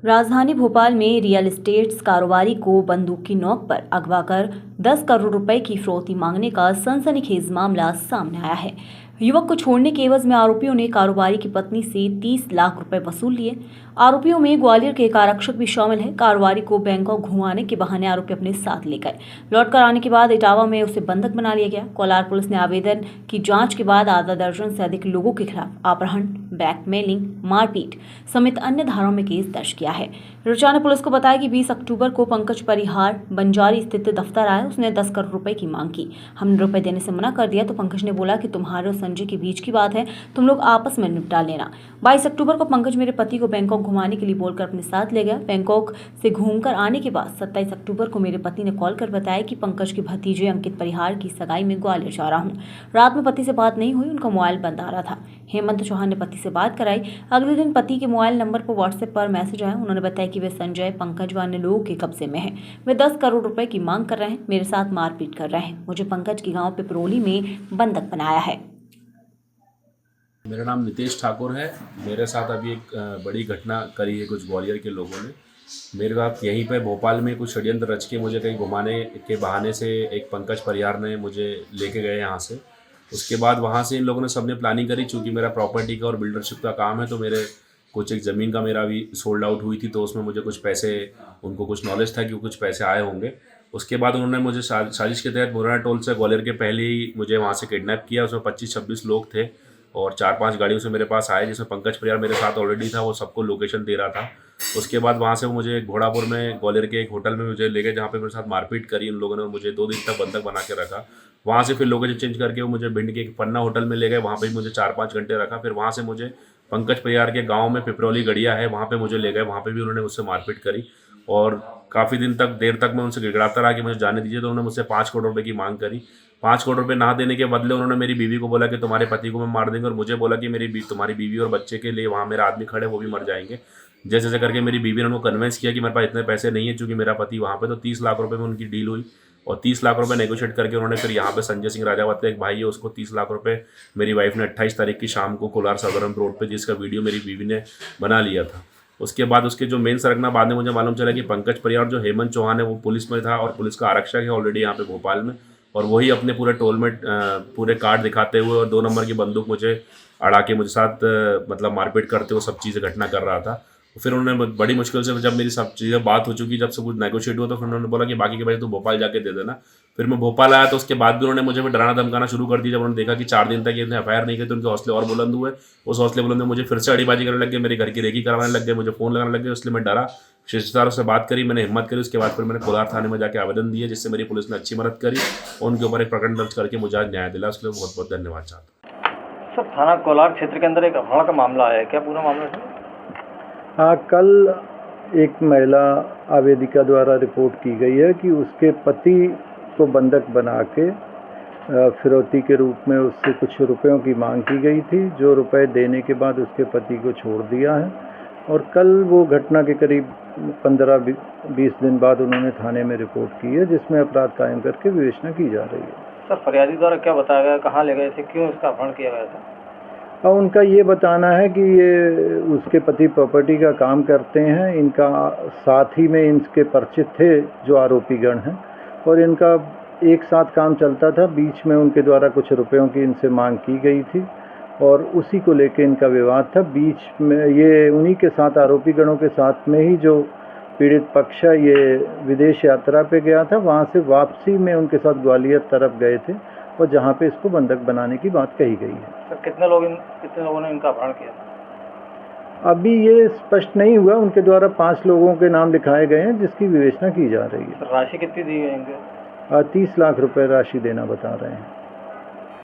राजधानी भोपाल में real estate कारोबारी को बंदूक की नोक पर अगवा कर 10 करोड़ रुपए की फिरौती मांगने का सनसनीखेज मामला सामने आया है। युवक को छोड़ने के एवज में आरोपियों ने कारोबारी की पत्नी से 30 लाख रुपए वसूल लिए। आरोपियों में ग्वालियर के एक आरक्षक भी शामिल है। कारोबारी को बैंकॉक घुमाने के बहाने आरोपी अपने साथ ले गए। लौट कर आने के बाद इटावा में उसे बंधक बना लिया गया। कोलार पुलिस ने आवेदन की जांच के बाद आधा दर्जन से अधिक लोगों के खिलाफ अपहरण, ब्लैकमेलिंग, मारपीट समेत अन्य धाराओं में केस दर्ज किया है। रुचा ने पुलिस को बताया कि 20 अक्टूबर को पंकज परिहार बंजारी स्थित दफ्तर आया। उसने 10 करोड़ रुपए की मांग की। हमने रुपए देने से मना कर दिया तो पंकज ने बोला कि तुम्हारे और संजय के बीच की बात है, तुम लोग आपस में निपटा लेना। 22 अक्टूबर को पंकज मेरे पति को बैंकॉक घुमाने के लिए बोलकर अपने साथ ले गया। बैंकॉक से घूमकर आने के बाद 27 अक्टूबर को मेरे पति ने कॉल कर बताया कि पंकज के भतीजे अंकित परिहार की सगाई में ग्वालियर जा रहा हूँ। रात में पति से बात नहीं हुई, उनका मोबाइल बंद आ रहा था। हेमंत चौहान ने पति से बात कराई। अगले दिन पति के मोबाइल नंबर पर व्हाट्सएप पर मैसेज आया। उन्होंने बताया कि वे संजय, पंकज व अन्य लोगों के कब्जे में हैं। वे 10 करोड़ रुपए की मांग कर रहे हैं, मेरे साथ मारपीट कर रहे हैं। मुझे पंकज के गांव पिपरोली में बंधक बनाया है। मेरा नाम नितेश ठाकुर है। मेरे साथ अभी एक बड़ी घटना करी है कुछ ग्वालियर के लोगों ने। मेरे साथ यहीं पे भोपाल में कुछ षड्यंत्र रच के मुझे कहीं घुमाने के बहाने से एक पंकज परिहार ने मुझे लेके गए यहाँ से। उसके बाद वहाँ से इन लोगों ने सबने प्लानिंग करी। चूँकि मेरा प्रॉपर्टी का और बिल्डरशिप का काम है तो मेरे कुछ एक ज़मीन का मेरा भी सोल्ड आउट हुई थी, तो उसमें मुझे कुछ पैसे, उनको कुछ नॉलेज था कि कुछ पैसे आए होंगे। उसके बाद उन्होंने मुझे साजिश के तहत मुरैना टोल से ग्वालियर के पहले ही मुझे वहाँ से किडनैप किया। उसमें 25-26 लोग थे और 4-5 गाड़ियों से मेरे पास आए, जिसमें पंकज परिहार मेरे साथ ऑलरेडी था। वो सबको लोकेशन दे रहा था। उसके बाद वहाँ से वो मुझे घोड़ापुर में ग्वालियर के एक होटल में मुझे ले गए, जहाँ पे मेरे साथ मारपीट करी उन लोगों ने। मुझे 2 दिन तक बंधक बना के रखा। वहाँ से फिर लोकेशन चेंज करके वो मुझे भिंड के एक पन्ना होटल में ले गए। वहाँ पे मुझे 4-5 घंटे रखा। फिर वहाँ से मुझे पंकज परिहार के गाँव में पिपरौली गड़िया है, वहाँ पे मुझे ले गए। वहाँ पे भी उन्होंने मुझसे मारपीट करी और काफ़ी देर तक मैं उनसे गिड़गिड़ाता रहा कि मुझे जाने दीजिए। तो उन्होंने मुझसे 5 करोड़ रुपए की मांग करी। 5 करोड़ रुपए ना देने के बदले उन्होंने मेरी बीवी को बोला कि तुम्हारे पति को मैं मार देंगे, और मुझे बोला कि तुम्हारी बीवी और बच्चे के लिए वहाँ मेरा आदमी खड़े, वो भी मर जाएंगे। जैसे जैसे करके मेरी बीवी ने उनको कन्विंस किया कि मेरे पास इतने पैसे नहीं है, चूँकि मेरा पति वहाँ पे। तो 30 लाख रुपए में उनकी डील हुई और 30 लाख रुपए नेगोशिएट करके उन्होंने फिर यहाँ पे संजय सिंह राजावत का एक भाई है, उसको 30 लाख रुपए मेरी वाइफ ने 28 तारीख की शाम को कोलार सदरम रोड पे, जिसका वीडियो मेरी बीवी ने बना लिया था। उसके बाद उसके जो मेन सरगना बाद में मुझे मालूम चला कि पंकज परिहार जो हेमंत चौहान है वो पुलिस में था और पुलिस का आरक्षक है ऑलरेडी यहाँ पे भोपाल में, और वही अपने पूरे टोल में पूरे कार्ड दिखाते हुए और 2 नंबर की बंदूक मुझे अड़ा के मुझे साथ मतलब मारपीट करते हुए सब चीज़ें घटना कर रहा था। फिर उन्होंने बड़ी मुश्किल से, जब मेरी सब चीज़ें बात हो चुकी, जब सब कुछ नेगोशिएट हुआ, तो फिर उन्होंने बोला कि बाकी के पैसे तो भोपाल जाके दे देना। फिर मैं भोपाल आया तो उसके बाद भी उन्होंने मुझे फिर डराना धमकाना शुरू कर दिया। जब उन्होंने देखा कि 4 दिन तक ये एफआईआर नहीं की तो उनके हौसले और बुलंद हुए। उस हौसले बुलंद में मुझे फिर से अड़ीबाजी करने लग गए, मेरे घर की रेकी करवाने लग गए, मुझे फ़ोन लगाने लग गए। इसलिए मैं डरा, शिष्टाचार से बात करी, मैंने हिम्मत करी। उसके बाद फिर मैंने कोलार थाने में जाकर आवेदन दिया, जिससे मेरी पुलिस ने अच्छी मदद करी और उनके ऊपर एक प्रकरण दर्ज करके मुझे आज न्याय दिला। उसके लिए बहुत बहुत धन्यवाद चाहता हूँ। सर, थाना कोलार क्षेत्र के अंदर एक अपहरण का मामला है, क्या पूरा मामला है? हाँ, कल एक महिला आवेदिका द्वारा रिपोर्ट की गई है कि उसके पति को बंधक बना के फिरौती के रूप में उससे कुछ रुपयों की मांग की गई थी, जो रुपए देने के बाद उसके पति को छोड़ दिया है। और कल वो घटना के करीब 15-20 दिन बाद उन्होंने थाने में रिपोर्ट की है, जिसमें अपराध कायम करके विवेचना की जा रही है। सर, फरियादी द्वारा क्या बताया गया, कहाँ ले गए थे, क्यों इसका अपहरण किया गया था? और उनका ये बताना है कि ये उसके पति प्रॉपर्टी का काम करते हैं, इनका साथ ही में इनके परिचित थे जो आरोपीगण हैं, और इनका एक साथ काम चलता था। बीच में उनके द्वारा कुछ रुपयों की इनसे मांग की गई थी और उसी को लेकर इनका विवाद था। बीच में ये उन्हीं के साथ, आरोपीगणों के साथ में ही जो पीड़ित पक्ष है ये विदेश यात्रा पे गया था। वहाँ से वापसी में उनके साथ ग्वालियर तरफ गए थे और जहाँ पे इसको बंधक बनाने की बात कही गई है। सर, कितने लोगों ने इनका अपहरण किया था? अभी ये स्पष्ट नहीं हुआ। उनके द्वारा 5 लोगों के नाम लिखाए गए हैं, जिसकी विवेचना की जा रही है। सर, राशि कितनी दी है इनके? 30 लाख रुपए राशि देना बता रहे हैं।